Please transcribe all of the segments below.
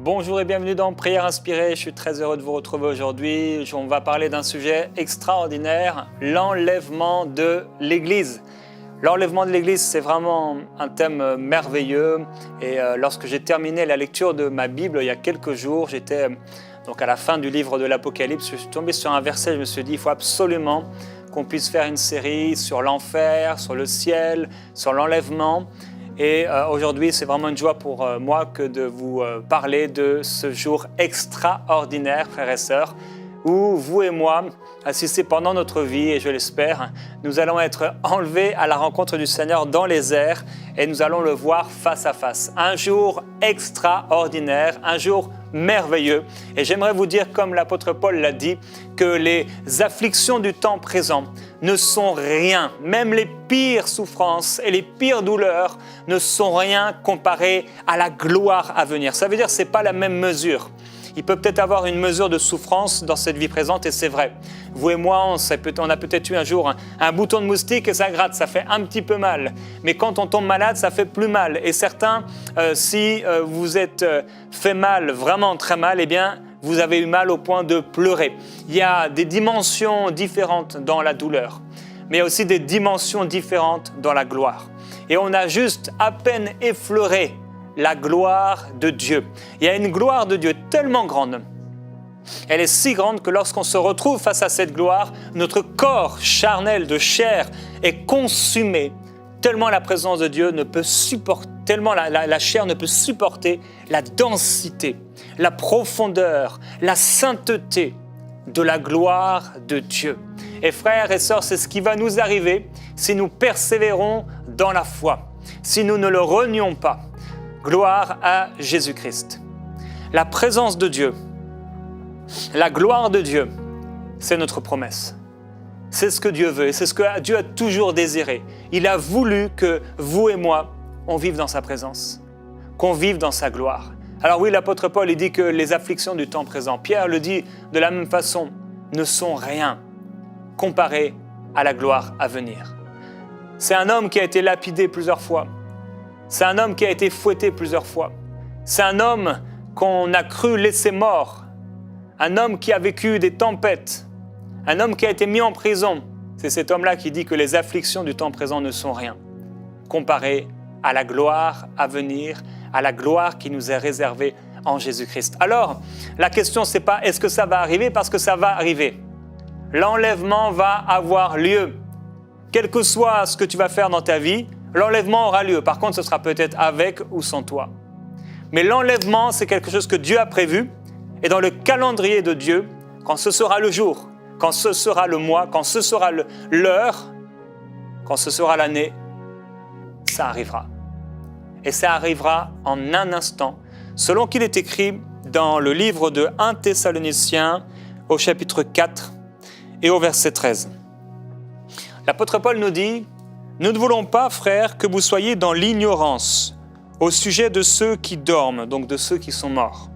Bonjour et bienvenue dans Prière Inspirée. Je suis très heureux de vous retrouver aujourd'hui. On va parler d'un sujet extraordinaire, l'enlèvement de l'Église. L'enlèvement de l'Église, c'est vraiment un thème merveilleux. Et lorsque j'ai terminé la lecture de ma Bible il y a quelques jours, j'étais donc à la fin du livre de l'Apocalypse, je suis tombé sur un verset, je me suis dit, il faut absolument qu'on puisse faire une série sur l'enfer, sur le ciel, sur l'enlèvement. Et aujourd'hui, c'est vraiment une joie pour moi que de vous parler de ce jour extraordinaire, frères et sœurs, où vous et moi, assistés pendant notre vie, et je l'espère, nous allons être enlevés à la rencontre du Seigneur dans les airs et nous allons le voir face à face. Un jour extraordinaire, un jour merveilleux. Et j'aimerais vous dire, comme l'apôtre Paul l'a dit, que les afflictions du temps présent ne sont rien. Même les pires souffrances et les pires douleurs ne sont rien comparées à la gloire à venir. Ça veut dire que ce n'est pas la même mesure. Il peut peut-être avoir une mesure de souffrance dans cette vie présente et c'est vrai. Vous et moi, on a peut-être eu un jour un bouton de moustique et ça gratte, ça fait un petit peu mal. Mais quand on tombe malade, ça fait plus mal. Et certains, si vous êtes fait mal, vraiment très mal, eh bien, vous avez eu mal au point de pleurer. Il y a des dimensions différentes dans la douleur, mais il y a aussi des dimensions différentes dans la gloire. Et on a juste à peine effleuré la gloire de Dieu. Il y a une gloire de Dieu tellement grande. Elle est si grande que lorsqu'on se retrouve face à cette gloire, notre corps charnel de chair est consumé, tellement la présence de Dieu ne peut supporter, tellement la chair ne peut supporter la densité, la profondeur, la sainteté de la gloire de Dieu. Et frères et sœurs, c'est ce qui va nous arriver si nous persévérons dans la foi, si nous ne le renions pas. Gloire à Jésus-Christ. La présence de Dieu, la gloire de Dieu, c'est notre promesse. C'est ce que Dieu veut et c'est ce que Dieu a toujours désiré. Il a voulu que vous et moi, on vive dans sa présence, qu'on vive dans sa gloire. Alors oui, l'apôtre Paul, il dit que les afflictions du temps présent, Pierre le dit de la même façon, ne sont rien comparées à la gloire à venir. C'est un homme qui a été lapidé plusieurs fois. C'est un homme qui a été fouetté plusieurs fois. C'est un homme qu'on a cru laisser mort. Un homme qui a vécu des tempêtes. Un homme qui a été mis en prison. C'est cet homme-là qui dit que les afflictions du temps présent ne sont rien, comparées à la gloire à venir, à la gloire qui nous est réservée en Jésus-Christ. Alors, la question, c'est pas est-ce que ça va arriver, parce que ça va arriver. L'enlèvement va avoir lieu. Quel que soit ce que tu vas faire dans ta vie, l'enlèvement aura lieu. Par contre, ce sera peut-être avec ou sans toi. Mais l'enlèvement, c'est quelque chose que Dieu a prévu. Et dans le calendrier de Dieu, quand ce sera le jour, quand ce sera le mois, quand ce sera l'heure, quand ce sera l'année, ça arrivera. Et ça arrivera en un instant, selon qu'il est écrit dans le livre de 1 Thessaloniciens, au chapitre 4 et au verset 13. L'apôtre Paul nous dit: nous ne voulons pas, frères, que vous soyez dans l'ignorance au sujet de ceux qui dorment, donc de ceux qui sont morts,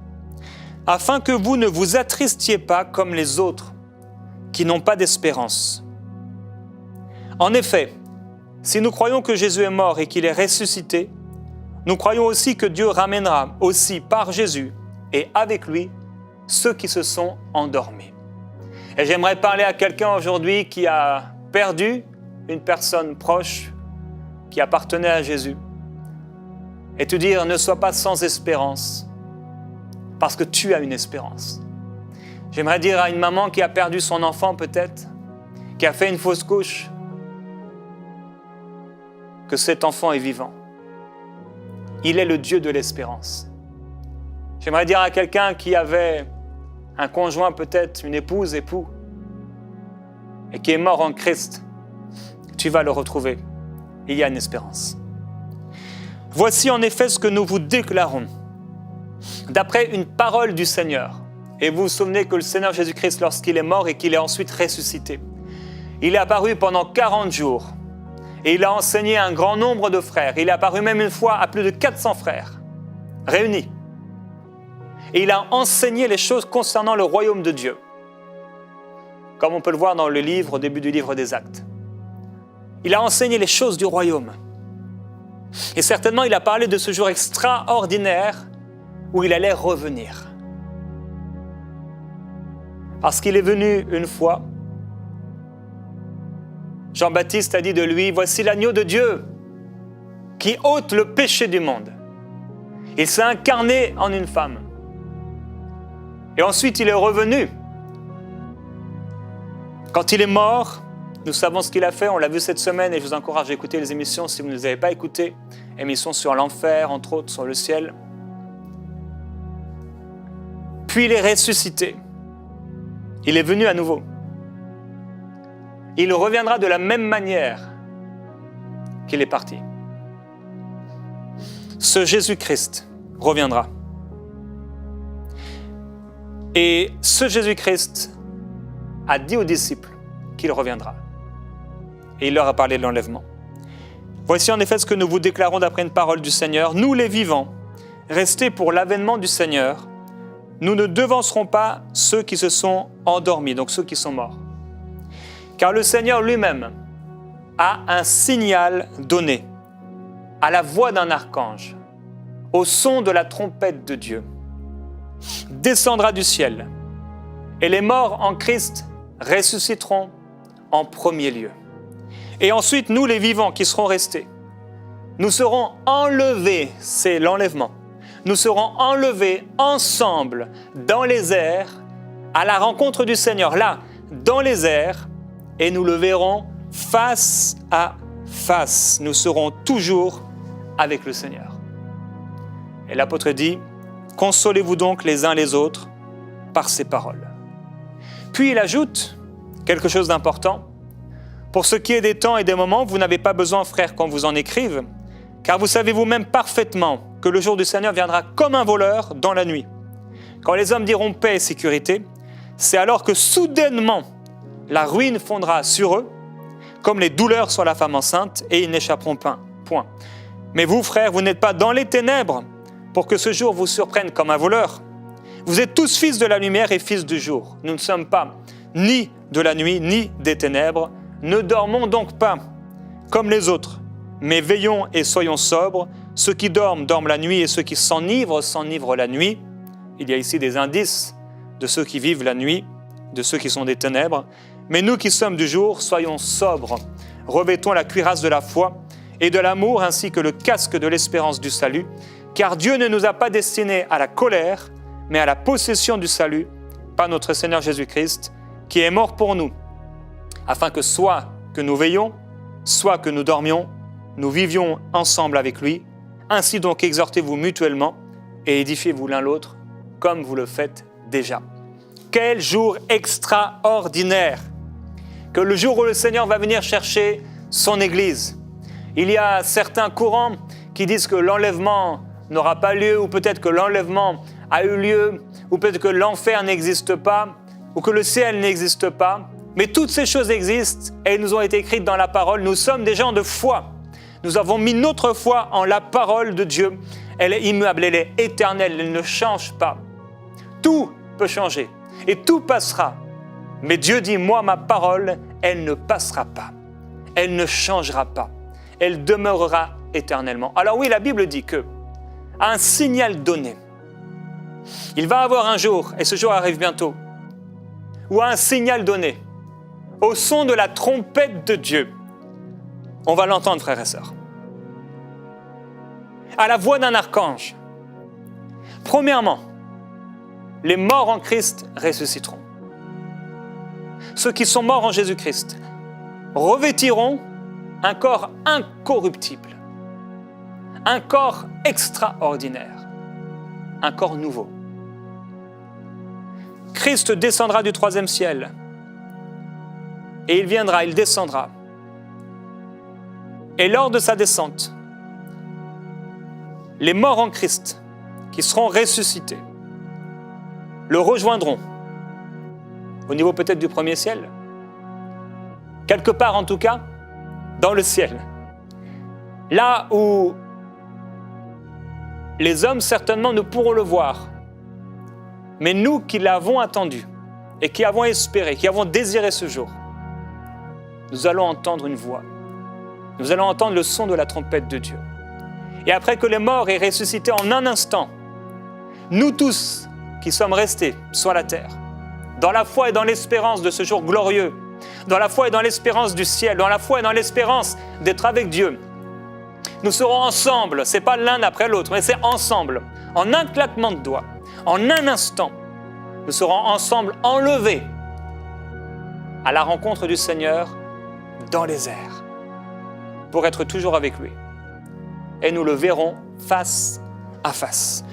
afin que vous ne vous attristiez pas comme les autres, qui n'ont pas d'espérance. En effet, si nous croyons que Jésus est mort et qu'il est ressuscité, nous croyons aussi que Dieu ramènera aussi par Jésus et avec lui ceux qui se sont endormis. Et j'aimerais parler à quelqu'un aujourd'hui qui a perdu une personne proche qui appartenait à Jésus et te dire: ne sois pas sans espérance, parce que tu as une espérance. J'aimerais dire à une maman qui a perdu son enfant peut-être, qui a fait une fausse couche, que cet enfant est vivant. Il est le Dieu de l'espérance. J'aimerais dire à quelqu'un qui avait un conjoint peut-être, une épouse, époux, et qui est mort en Christ, tu vas le retrouver. Il y a une espérance. Voici en effet ce que nous vous déclarons, d'après une parole du Seigneur. Et vous vous souvenez que le Seigneur Jésus-Christ, lorsqu'il est mort et qu'il est ensuite ressuscité, il est apparu pendant 40 jours et il a enseigné à un grand nombre de frères. Il est apparu même une fois à plus de 400 frères réunis. Et il a enseigné les choses concernant le royaume de Dieu, comme on peut le voir dans le livre, au début du livre des Actes. Il a enseigné les choses du royaume. Et certainement, il a parlé de ce jour extraordinaire où il allait revenir. Parce qu'il est venu une fois, Jean-Baptiste a dit de lui, « Voici l'agneau de Dieu qui ôte le péché du monde. » Il s'est incarné en une femme. Et ensuite, il est revenu. Quand il est mort, nous savons ce qu'il a fait, on l'a vu cette semaine et je vous encourage à écouter les émissions si vous ne les avez pas écoutées. Émissions sur l'enfer, entre autres, sur le ciel. Puis il est ressuscité. Il est venu à nouveau. Il reviendra de la même manière qu'il est parti. Ce Jésus-Christ reviendra. Et ce Jésus-Christ a dit aux disciples qu'il reviendra. Et il leur a parlé de l'enlèvement. Voici en effet ce que nous vous déclarons d'après une parole du Seigneur. Nous les vivants, restés pour l'avènement du Seigneur, nous ne devancerons pas ceux qui se sont endormis, donc ceux qui sont morts. Car le Seigneur lui-même a un signal donné à la voix d'un archange, au son de la trompette de Dieu, descendra du ciel, et les morts en Christ ressusciteront en premier lieu. Et ensuite, nous les vivants qui serons restés, nous serons enlevés, c'est l'enlèvement, nous serons enlevés ensemble dans les airs à la rencontre du Seigneur, là, dans les airs, et nous le verrons face à face. Nous serons toujours avec le Seigneur. Et l'apôtre dit, « Consolez-vous donc les uns les autres par ces paroles. » Puis il ajoute quelque chose d'important. « Pour ce qui est des temps et des moments, vous n'avez pas besoin, frères, qu'on vous en écrive, car vous savez vous-même parfaitement que le jour du Seigneur viendra comme un voleur dans la nuit. Quand les hommes diront paix et sécurité, c'est alors que soudainement la ruine fondra sur eux, comme les douleurs sur la femme enceinte, et ils n'échapperont pas. Point. Mais vous, frères, vous n'êtes pas dans les ténèbres pour que ce jour vous surprenne comme un voleur. Vous êtes tous fils de la lumière et fils du jour. Nous ne sommes pas ni de la nuit, ni des ténèbres. Ne dormons donc pas comme les autres, mais veillons et soyons sobres. Ceux qui dorment, dorment la nuit, et ceux qui s'enivrent, s'enivrent la nuit. Il y a ici des indices de ceux qui vivent la nuit, de ceux qui sont des ténèbres. Mais nous qui sommes du jour, soyons sobres. Revêtons la cuirasse de la foi et de l'amour, ainsi que le casque de l'espérance du salut. Car Dieu ne nous a pas destinés à la colère, mais à la possession du salut, par notre Seigneur Jésus-Christ, qui est mort pour nous, afin que soit que nous veillions, soit que nous dormions, nous vivions ensemble avec lui. Ainsi donc exhortez-vous mutuellement et édifiez-vous l'un l'autre, comme vous le faites déjà. Quel jour extraordinaire que le jour où le Seigneur va venir chercher son Église. Il y a certains courants qui disent que l'enlèvement n'aura pas lieu, ou peut-être que l'enlèvement a eu lieu, ou peut-être que l'enfer n'existe pas, ou que le ciel n'existe pas. Mais toutes ces choses existent et elles nous ont été écrites dans la parole. Nous sommes des gens de foi. Nous avons mis notre foi en la parole de Dieu. Elle est immuable, elle est éternelle, elle ne change pas. Tout peut changer et tout passera. Mais Dieu dit, moi, ma parole, elle ne passera pas. Elle ne changera pas. Elle demeurera éternellement. Alors oui, la Bible dit que, à un signal donné, il va avoir un jour, et ce jour arrive bientôt, où à un signal donné, au son de la trompette de Dieu, on va l'entendre, frères et sœurs. À la voix d'un archange. Premièrement, les morts en Christ ressusciteront. Ceux qui sont morts en Jésus-Christ revêtiront un corps incorruptible, un corps extraordinaire, un corps nouveau. Christ descendra du 3e ciel et il viendra, il descendra. Et lors de sa descente, les morts en Christ qui seront ressuscités le rejoindront au niveau peut-être du 1er ciel, quelque part en tout cas, dans le ciel. Là où les hommes certainement ne pourront le voir, mais nous qui l'avons attendu et qui avons espéré, qui avons désiré ce jour, nous allons entendre une voix. Nous allons entendre le son de la trompette de Dieu. Et après que les morts aient ressuscité en un instant, nous tous qui sommes restés sur la terre, dans la foi et dans l'espérance de ce jour glorieux, dans la foi et dans l'espérance du ciel, dans la foi et dans l'espérance d'être avec Dieu, nous serons ensemble, ce n'est pas l'un après l'autre, mais c'est ensemble, en un claquement de doigts, en un instant, nous serons ensemble enlevés à la rencontre du Seigneur dans les airs, pour être toujours avec lui. Et nous le verrons face à face.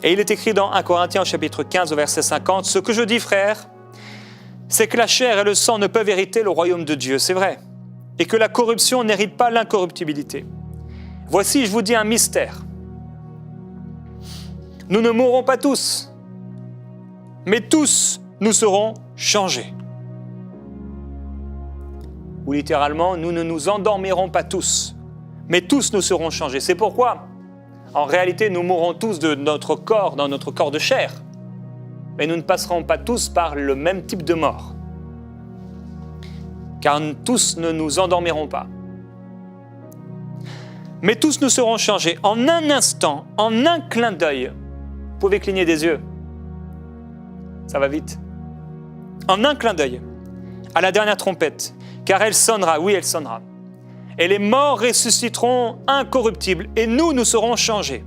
Et il est écrit dans 1 Corinthiens au chapitre 15 au verset 50, « Ce que je dis, frères, c'est que la chair et le sang ne peuvent hériter le royaume de Dieu. » C'est vrai. Et que la corruption n'hérite pas l'incorruptibilité. Voici, je vous dis un mystère. Nous ne mourrons pas tous, mais tous nous serons changés. Ou littéralement, nous ne nous endormirons pas tous, mais tous nous serons changés. C'est pourquoi, en réalité, nous mourrons tous de notre corps, dans notre corps de chair, mais nous ne passerons pas tous par le même type de mort. Car tous ne nous endormiront pas. Mais tous nous serons changés en un instant, en un clin d'œil. Vous pouvez cligner des yeux. Ça va vite. En un clin d'œil, à la dernière trompette, car elle sonnera, oui, elle sonnera. Et les morts ressusciteront incorruptibles, et nous serons changés.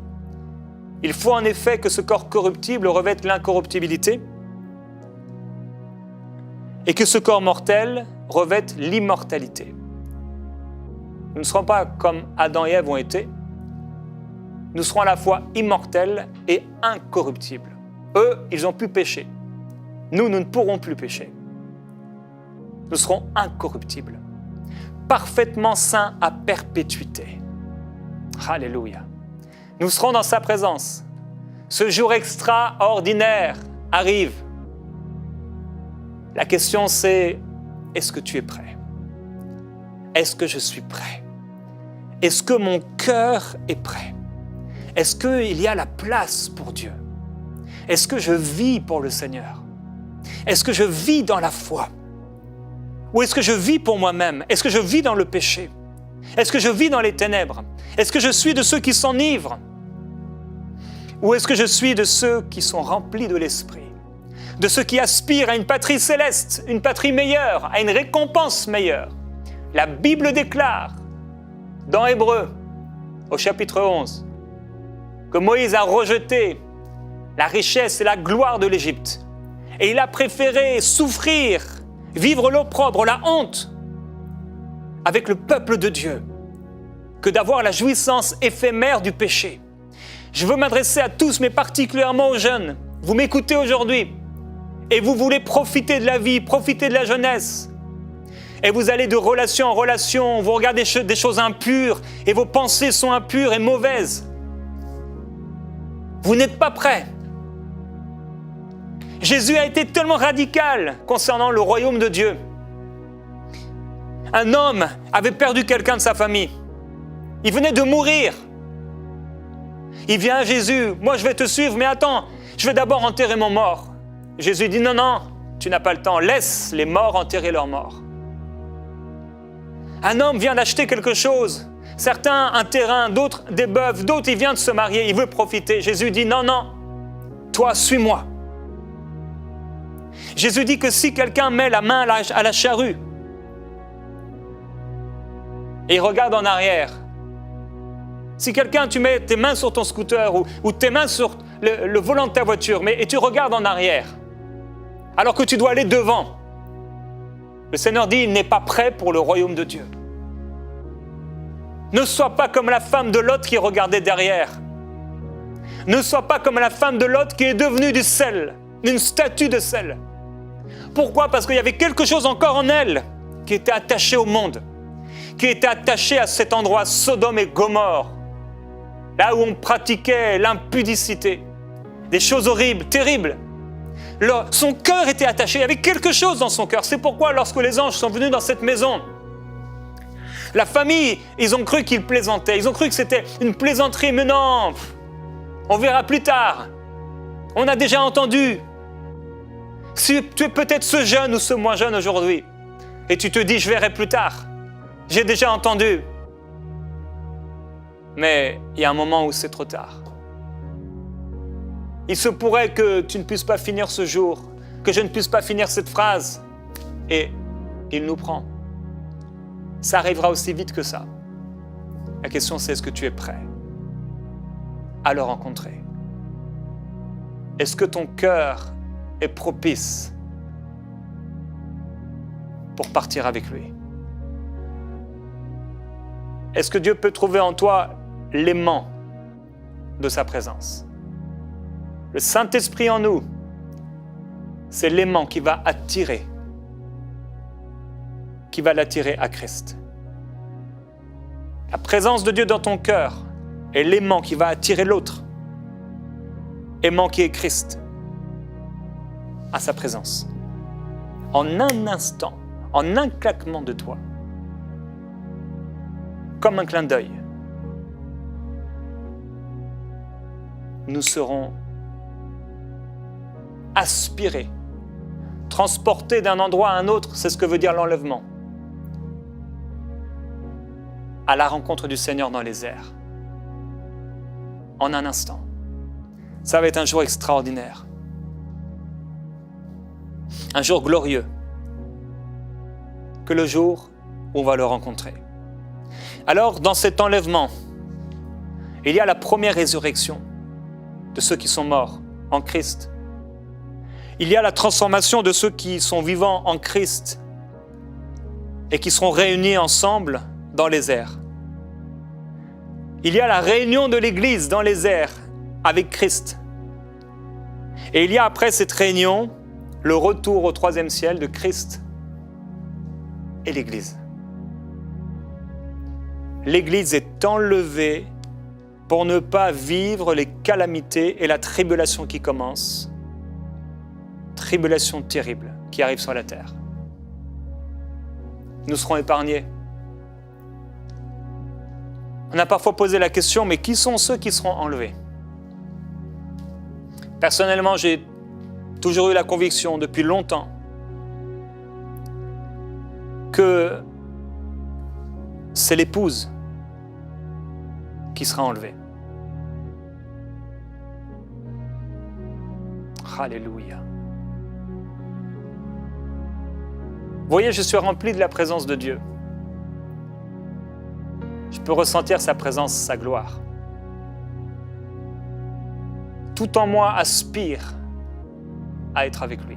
Il faut en effet que ce corps corruptible revête l'incorruptibilité, et que ce corps mortel revête l'immortalité. Nous ne serons pas comme Adam et Ève ont été. Nous serons à la fois immortels et incorruptibles. Eux, ils ont pu pécher. Nous ne pourrons plus pécher. Nous serons incorruptibles, parfaitement saints à perpétuité. Alléluia. Nous serons dans sa présence. Ce jour extraordinaire arrive. La question c'est, est-ce que tu es prêt? Est-ce que je suis prêt? Est-ce que mon cœur est prêt? Est-ce qu'il y a la place pour Dieu? Est-ce que je vis pour le Seigneur? Est-ce que je vis dans la foi? Ou est-ce que je vis pour moi-même? Est-ce que je vis dans le péché? Est-ce que je vis dans les ténèbres? Est-ce que je suis de ceux qui s'enivrent? Ou est-ce que je suis de ceux qui sont remplis de l'Esprit? De ceux qui aspirent à une patrie céleste, une patrie meilleure, à une récompense meilleure? La Bible déclare, dans Hébreux, au chapitre 11, que Moïse a rejeté la richesse et la gloire de l'Égypte. Et il a préféré souffrir, vivre l'opprobre, la honte, avec le peuple de Dieu, que d'avoir la jouissance éphémère du péché. Je veux m'adresser à tous, mais particulièrement aux jeunes. Vous m'écoutez aujourd'hui, et vous voulez profiter de la vie, profiter de la jeunesse. Et vous allez de relation en relation, vous regardez des choses impures, et vos pensées sont impures et mauvaises. Vous n'êtes pas prêts. Jésus a été tellement radical concernant le royaume de Dieu. Un homme avait perdu quelqu'un de sa famille. Il venait de mourir. Il vient à Jésus, moi je vais te suivre, mais attends, je vais d'abord enterrer mon mort. Jésus dit non, non, tu n'as pas le temps, laisse les morts enterrer leurs morts. Un homme vient d'acheter quelque chose, certains un terrain, d'autres des bœufs, d'autres il vient de se marier, il veut profiter. Jésus dit non, non, toi suis-moi. Jésus dit que si quelqu'un met la main à la charrue et il regarde en arrière, si quelqu'un, tu mets tes mains sur ton scooter ou tes mains sur le volant de ta voiture et tu regardes en arrière, alors que tu dois aller devant, le Seigneur dit, il n'est pas prêt pour le royaume de Dieu. Ne sois pas comme la femme de Lot qui regardait derrière. Ne sois pas comme la femme de Lot qui est devenue du sel, une statue de sel. Pourquoi? Parce qu'il y avait quelque chose encore en elle qui était attaché au monde, qui était attaché à cet endroit, Sodome et Gomorrhe, là où on pratiquait l'impudicité, des choses horribles, terribles. Son cœur était attaché, il y avait quelque chose dans son cœur. C'est pourquoi lorsque les anges sont venus dans cette maison, la famille, ils ont cru qu'ils plaisantaient, ils ont cru que c'était une plaisanterie, mais non, on verra plus tard, on a déjà entendu. Si tu es peut-être ce jeune ou ce moins jeune aujourd'hui, et tu te dis, je verrai plus tard, j'ai déjà entendu. Mais il y a un moment où c'est trop tard. Il se pourrait que tu ne puisses pas finir ce jour, que je ne puisse pas finir cette phrase. Et il nous prend. Ça arrivera aussi vite que ça. La question, c'est est-ce que tu es prêt à le rencontrer? Est-ce que ton cœur est propice pour partir avec lui? Est-ce que Dieu peut trouver en toi l'aimant de sa présence? Le Saint-Esprit en nous, c'est l'aimant qui va l'attirer à Christ. La présence de Dieu dans ton cœur est l'aimant qui va attirer l'autre, aimant qui est Christ, à sa présence. En un instant, en un claquement de doigts, comme un clin d'œil, nous serons aspirés, transportés d'un endroit à un autre, c'est ce que veut dire l'enlèvement, à la rencontre du Seigneur dans les airs. En un instant. Ça va être un jour extraordinaire. Un jour glorieux. Que le jour où on va le rencontrer. Alors, dans cet enlèvement, il y a la première résurrection de ceux qui sont morts en Christ. Il y a la transformation de ceux qui sont vivants en Christ et qui seront réunis ensemble dans les airs. Il y a la réunion de l'Église dans les airs avec Christ. Et il y a après cette réunion, le retour au troisième ciel de Christ et l'Église. L'Église est enlevée pour ne pas vivre les calamités et la tribulation qui commence. Tribulation terrible qui arrive sur la terre. Nous serons épargnés. On a parfois posé la question, mais qui sont ceux qui seront enlevés? Personnellement, j'ai toujours eu la conviction depuis longtemps que c'est l'épouse qui sera enlevée. Alléluia. Vous voyez, je suis rempli de la présence de Dieu. Je peux ressentir sa présence, sa gloire. Tout en moi aspire à être avec lui.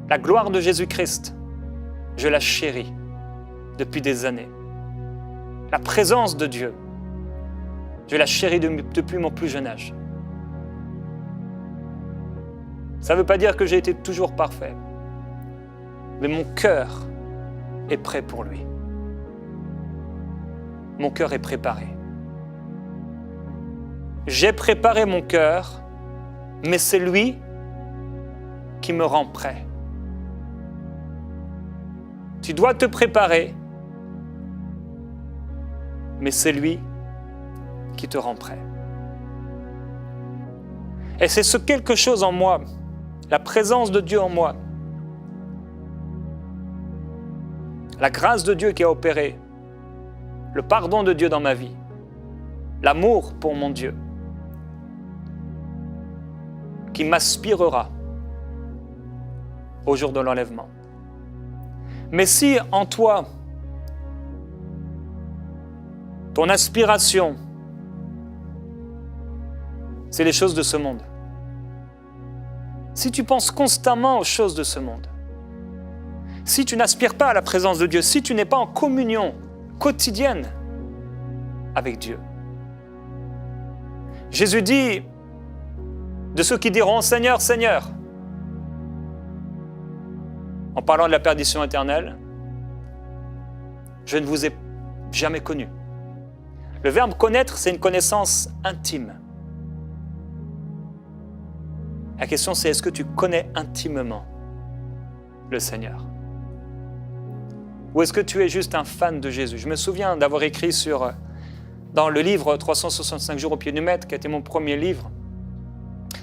La gloire de Jésus-Christ, je la chéris depuis des années. La présence de Dieu, je la chéris depuis mon plus jeune âge. Ça ne veut pas dire que j'ai été toujours parfait, mais mon cœur est prêt pour lui. Mon cœur est préparé. J'ai préparé mon cœur, mais c'est lui qui me rend prêt. Tu dois te préparer, mais c'est lui qui te rend prêt. Et c'est ce quelque chose en moi, la présence de Dieu en moi, la grâce de Dieu qui a opéré, le pardon de Dieu dans ma vie, l'amour pour mon Dieu, qui m'aspirera au jour de l'enlèvement. Mais si en toi, ton aspiration, c'est les choses de ce monde, si tu penses constamment aux choses de ce monde, si tu n'aspires pas à la présence de Dieu, si tu n'es pas en communion quotidienne avec Dieu, Jésus dit de ceux qui diront « Seigneur, Seigneur », en parlant de la perdition éternelle, « Je ne vous ai jamais connu ». Le verbe « connaître », c'est une connaissance intime. La question, c'est est-ce que tu connais intimement le Seigneur? Ou est-ce que tu es juste un fan de Jésus? Je me souviens d'avoir écrit dans le livre 365 jours au pied du Maître, qui a été mon premier livre,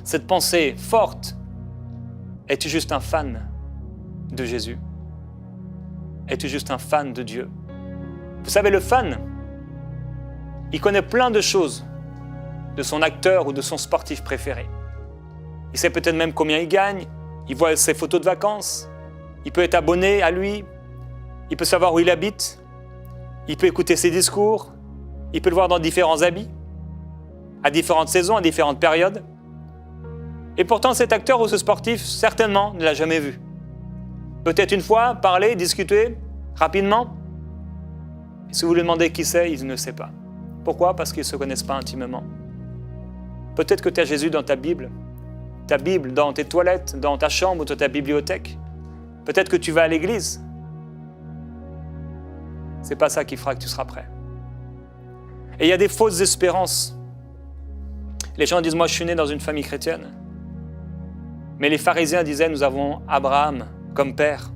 cette pensée forte. Es-tu juste un fan de Jésus? Es-tu juste un fan de Dieu? Vous savez, le fan, il connaît plein de choses de son acteur ou de son sportif préféré. Il sait peut-être même combien il gagne, il voit ses photos de vacances, il peut être abonné à lui, il peut savoir où il habite, il peut écouter ses discours, il peut le voir dans différents habits, à différentes saisons, à différentes périodes. Et pourtant, cet acteur ou ce sportif, certainement, ne l'a jamais vu. Peut-être une fois, parler, discuter, rapidement. Et si vous lui demandez qui c'est, il ne sait pas. Pourquoi? Parce qu'ils ne se connaissent pas intimement. Peut-être que tu as Jésus dans ta Bible dans tes toilettes, dans ta chambre ou dans ta bibliothèque. Peut-être que tu vas à l'église. C'est pas ça qui fera que tu seras prêt. Et il y a des fausses espérances. Les gens disent, moi je suis né dans une famille chrétienne. Mais les pharisiens disaient, nous avons Abraham comme père.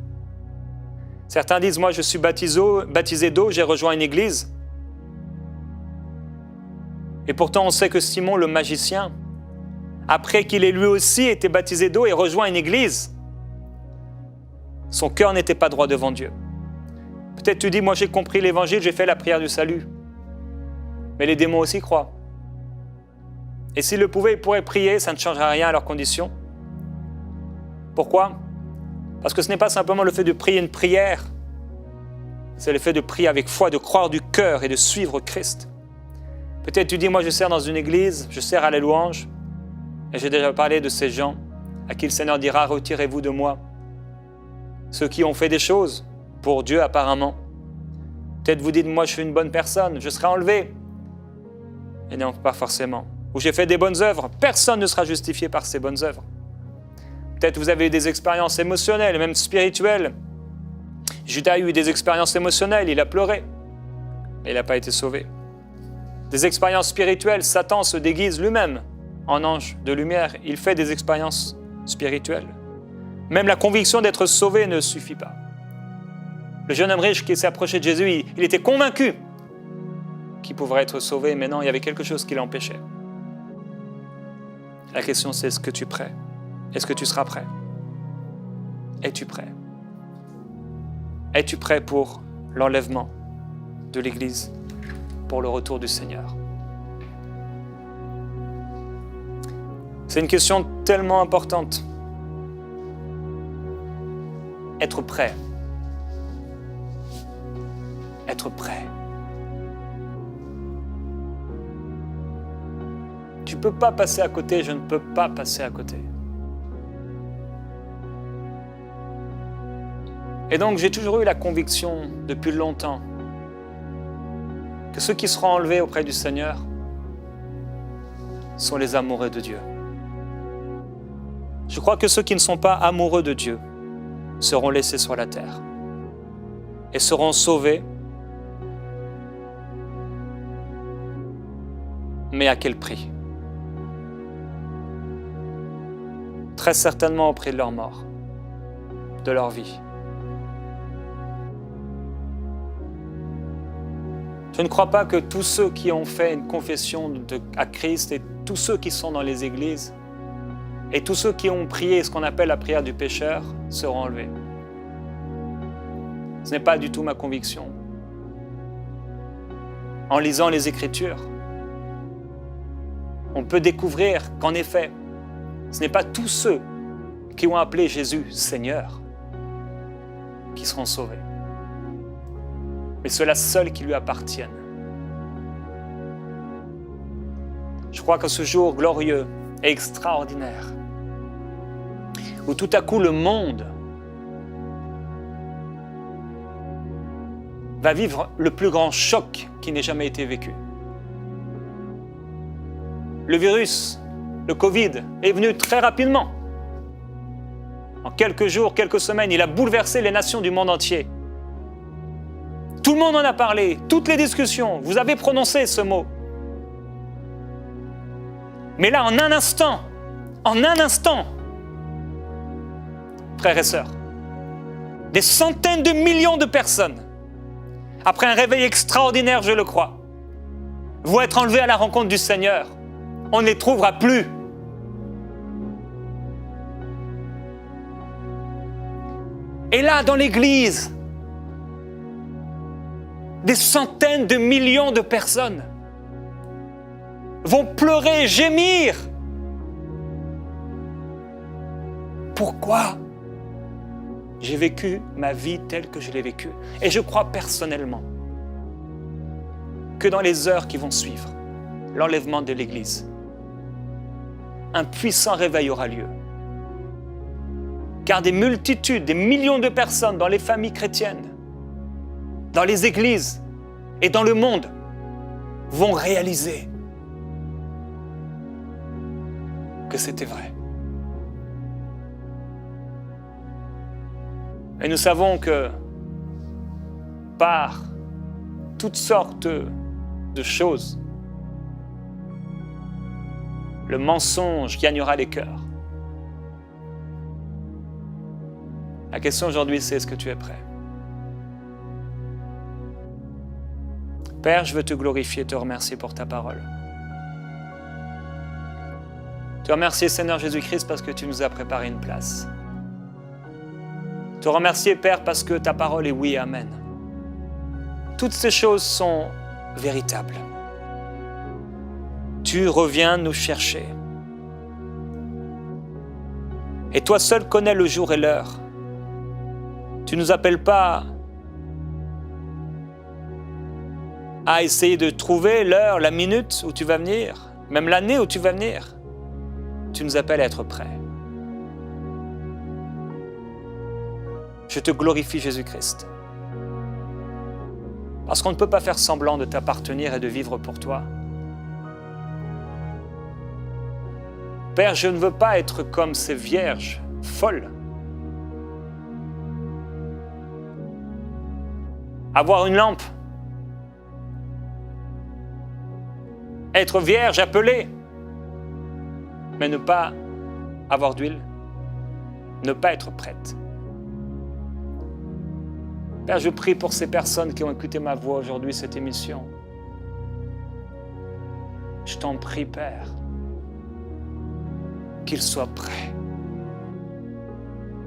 Certains disent, moi je suis baptisé d'eau, j'ai rejoint une église. Et pourtant on sait que Simon le magicien, après qu'il ait lui aussi été baptisé d'eau et rejoint une église, son cœur n'était pas droit devant Dieu. Peut-être tu dis, moi j'ai compris l'évangile, j'ai fait la prière du salut. Mais les démons aussi croient. Et s'ils le pouvaient, ils pourraient prier, ça ne changerait rien à leurs conditions. Pourquoi? Parce que ce n'est pas simplement le fait de prier une prière, c'est le fait de prier avec foi, de croire du cœur et de suivre Christ. Peut-être tu dis, moi je sers dans une église, je sers à la louange, et j'ai déjà parlé de ces gens à qui le Seigneur dira, retirez-vous de moi. Ceux qui ont fait des choses pour Dieu apparemment. Peut-être vous dites, moi je suis une bonne personne, je serai enlevé. Et non, pas forcément. Ou j'ai fait des bonnes œuvres, personne ne sera justifié par ces bonnes œuvres. Peut-être vous avez eu des expériences émotionnelles, même spirituelles. Judas a eu des expériences émotionnelles, il a pleuré, mais il n'a pas été sauvé. Des expériences spirituelles, Satan se déguise lui-même en ange de lumière, il fait des expériences spirituelles. Même la conviction d'être sauvé ne suffit pas. Le jeune homme riche qui s'est approché de Jésus, il était convaincu qu'il pourrait être sauvé, mais non, il y avait quelque chose qui l'empêchait. La question c'est, est-ce que tu es prêt? Est-ce que tu seras prêt? Es-tu prêt? Es-tu prêt pour l'enlèvement de l'Église, pour le retour du Seigneur? C'est une question tellement importante. Être prêt. Être prêt. Tu ne peux pas passer à côté, je ne peux pas passer à côté. Et donc, j'ai toujours eu la conviction, depuis longtemps, que ceux qui seront enlevés auprès du Seigneur sont les amoureux de Dieu. Je crois que ceux qui ne sont pas amoureux de Dieu seront laissés sur la terre et seront sauvés, mais à quel prix? Très certainement au prix de leur mort, de leur vie. Je ne crois pas que tous ceux qui ont fait une confession à Christ et tous ceux qui sont dans les églises et tous ceux qui ont prié ce qu'on appelle la prière du pécheur seront enlevés. Ce n'est pas du tout ma conviction. En lisant les Écritures, on peut découvrir qu'en effet, ce n'est pas tous ceux qui ont appelé Jésus Seigneur qui seront sauvés, mais ceux-là seuls qui lui appartiennent. Je crois que ce jour glorieux et extraordinaire, où tout à coup le monde va vivre le plus grand choc qui n'ait jamais été vécu. Le virus, le Covid, est venu très rapidement. En quelques jours, quelques semaines, il a bouleversé les nations du monde entier. Tout le monde en a parlé, toutes les discussions, vous avez prononcé ce mot. Mais là, en un instant, frères et sœurs, des centaines de millions de personnes, après un réveil extraordinaire, je le crois, vont être enlevés à la rencontre du Seigneur. On ne les trouvera plus. Et là, dans l'Église, des centaines de millions de personnes vont pleurer, gémir. Pourquoi? J'ai vécu ma vie telle que je l'ai vécue. Et je crois personnellement que dans les heures qui vont suivre, l'enlèvement de l'Église, un puissant réveil aura lieu. Car des multitudes, des millions de personnes dans les familles chrétiennes, dans les églises et dans le monde vont réaliser que c'était vrai. Et nous savons que par toutes sortes de choses, le mensonge gagnera les cœurs. La question aujourd'hui, c'est est-ce que tu es prêt? Père, je veux te glorifier et te remercier pour ta parole. Te remercier, Seigneur Jésus-Christ, parce que tu nous as préparé une place. Te remercier, Père, parce que ta parole est oui et amen. Toutes ces choses sont véritables. Tu reviens nous chercher. Et toi seul connais le jour et l'heure. Tu ne nous appelles pas à essayer de trouver l'heure, la minute où tu vas venir, même l'année où tu vas venir. Tu nous appelles à être prêts. Je te glorifie, Jésus-Christ. Parce qu'on ne peut pas faire semblant de t'appartenir et de vivre pour toi. Père, je ne veux pas être comme ces vierges folles. Avoir une lampe. Être vierge, appelée. Mais ne pas avoir d'huile. Ne pas être prête. Père, je prie pour ces personnes qui ont écouté ma voix aujourd'hui, cette émission. Je t'en prie, Père, qu'ils soient prêts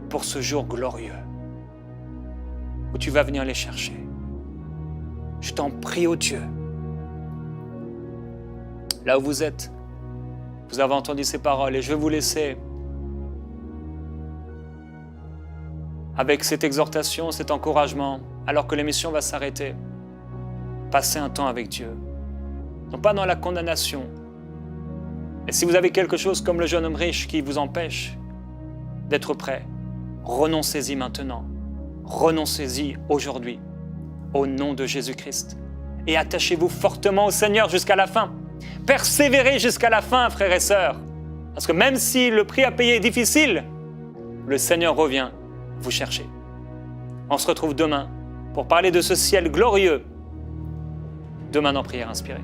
pour ce jour glorieux où tu vas venir les chercher. Je t'en prie, ô Dieu. Là où vous êtes, vous avez entendu ces paroles et je vais vous laisser avec cette exhortation, cet encouragement, alors que l'émission va s'arrêter. Passez un temps avec Dieu. Non pas dans la condamnation. Et si vous avez quelque chose comme le jeune homme riche qui vous empêche d'être prêt, renoncez-y maintenant. Renoncez-y aujourd'hui, au nom de Jésus-Christ. Et attachez-vous fortement au Seigneur jusqu'à la fin. Persévérez jusqu'à la fin, frères et sœurs. Parce que même si le prix à payer est difficile, le Seigneur revient vous chercher. On se retrouve demain pour parler de ce ciel glorieux. Demain dans Prière Inspirée.